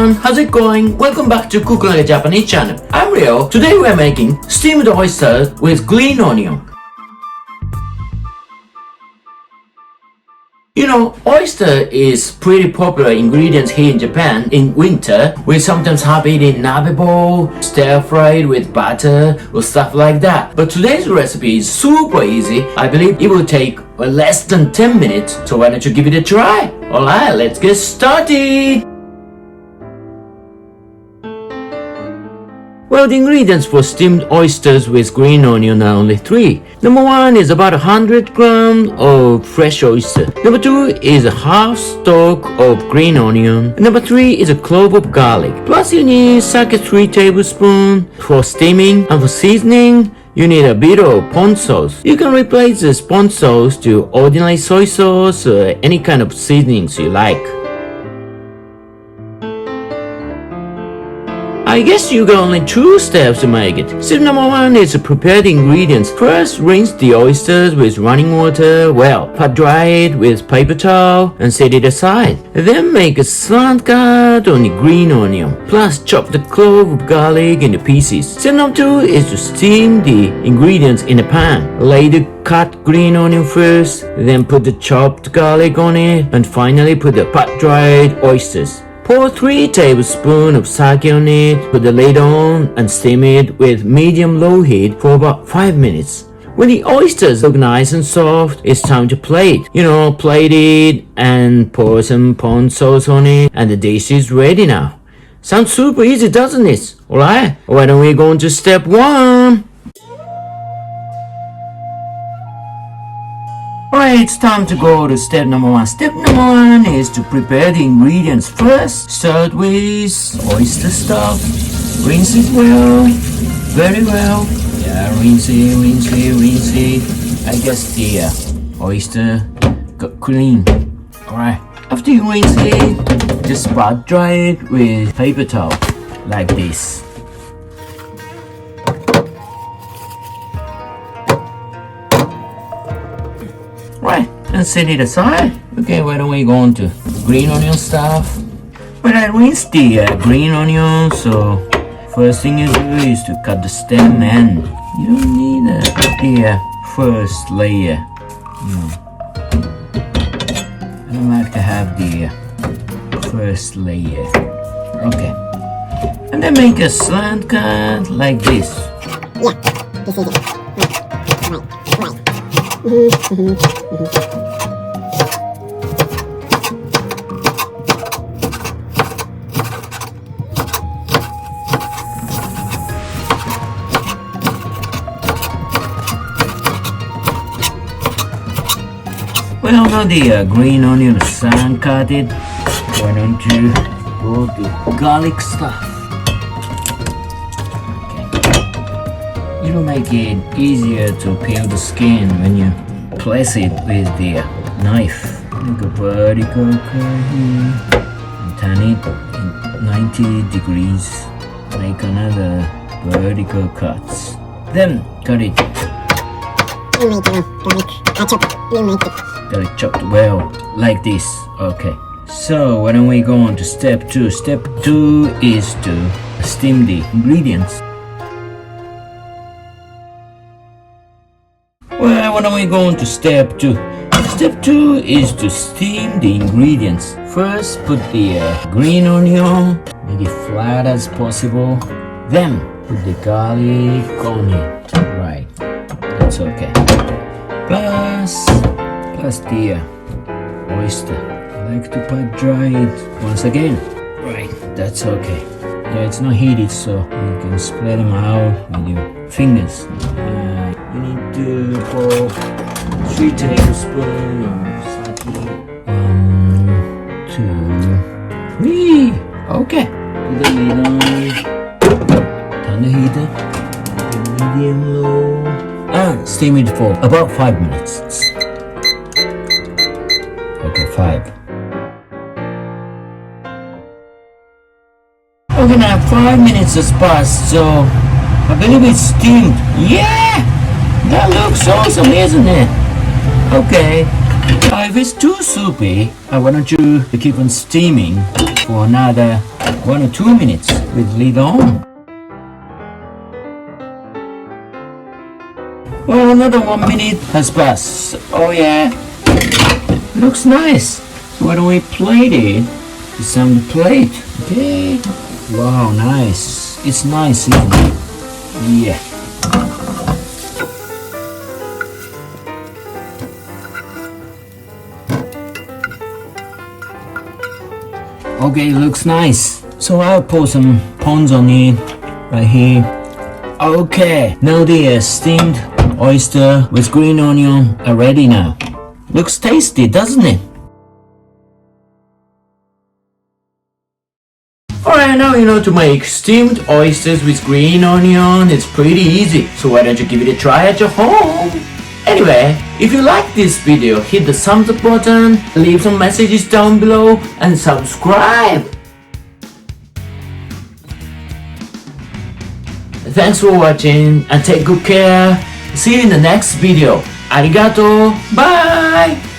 everyone, how's it going? Welcome back to Cook Like a Japanese channel. I'm Rio. Today we're making steamed oysters with green onion. You know, oyster is pretty popular ingredient here in Japan in winter. We sometimes have it in nabe bowl, stir fried with butter or stuff like that. But today's recipe is super easy. I believe it will take less than 10 minutes. So why don't you give it a try? Alright, let's get started! Well, the ingredients for steamed oysters with green onion are only 3. Number 1 is about 100 grams of fresh oyster. Number 2 is a half stalk of green onion. And number 3 is a clove of garlic. Plus you need sake 3 tablespoons for steaming, and for seasoning you need a bit of ponzu sauce. You can replace this ponzu sauce to ordinary soy sauce or any kind of seasonings you like. I guess you got only 2 steps to make it. Step number 1 is to prepare the ingredients. First, rinse the oysters with running water well. Pat dry it with paper towel and set it aside. Then make a slant cut on the green onion. Plus chop the clove of garlic into pieces. Step number 2 is to steam the ingredients in a pan. Lay the cut green onion first, then put the chopped garlic on it, and finally put the pat dried oysters. Pour 3 tablespoons of sake on it, put the lid on and steam it with medium-low heat for about 5 minutes. When the oysters look nice and soft, it's time to plate. Plate it and pour some ponzu sauce on it, and the dish is ready now. Sounds super easy, doesn't it? Alright, why don't we go on to step 1? Alright, it's time to go to step number 1. Step number 1 is to prepare the ingredients. First, start with oyster stock. Rinse it well, very well. Yeah, rinse it. I guess the oyster got clean. Alright, after you rinse it, just pat dry it with paper towel, like this. Right, and set it aside. Okay, why don't we go on to green onion stuff? When I rinse the green onion, so first thing you do is to cut the stem end. You don't need the first layer. I don't like to have the first layer. Okay, and then make a slant cut like this. Yeah, this is it. Well, now the green onion is sand cutted. Why don't you go to garlic stuff? Okay. It'll make it easier to peel the skin when you place it with the knife. Make a vertical cut here and turn it in 90 degrees. Make another vertical cuts. Then cut it. Got it chopped well, like this. Okay. So why don't we go on to step 2? Step 2 is to steam the ingredients. Well, why don't we go on to step 2? Step 2 is to steam the ingredients. First, put the green onion, make it flat as possible. Then, put the garlic on it. Right, that's okay. Plus the oyster. I like to pat dry it once again. Right, that's okay. Yeah, it's not heated, so you can spread them out with your fingers. You need to pour 3 tablespoons of sake. 1, 2, 3. Okay. Put the lid on. Turn the heater. Medium low. And steam it for about 5 minutes. Okay, 5. Okay, now 5 minutes has passed, so I believe it's steamed. Yeah! That looks awesome, isn't it? Okay. If it's too soupy, why don't you keep on steaming for another 1 or 2 minutes with lid on. Well, another 1 minute has passed. Oh yeah, looks nice. So why don't we plate it? It's on the plate. Okay. Wow, nice. It's nice, isn't it? Yeah. Okay, looks nice. So I'll pour some ponds on it right here. Okay, now the steamed oyster with green onion are ready now. Looks tasty, doesn't it? Alright, now you know to make steamed oysters with green onion. It's pretty easy, so why don't you give it a try at your home? Anyway, if you like this video, hit the thumbs up button, leave some messages down below, and subscribe! Thanks for watching, and take good care. See you in the next video. Arigato, bye!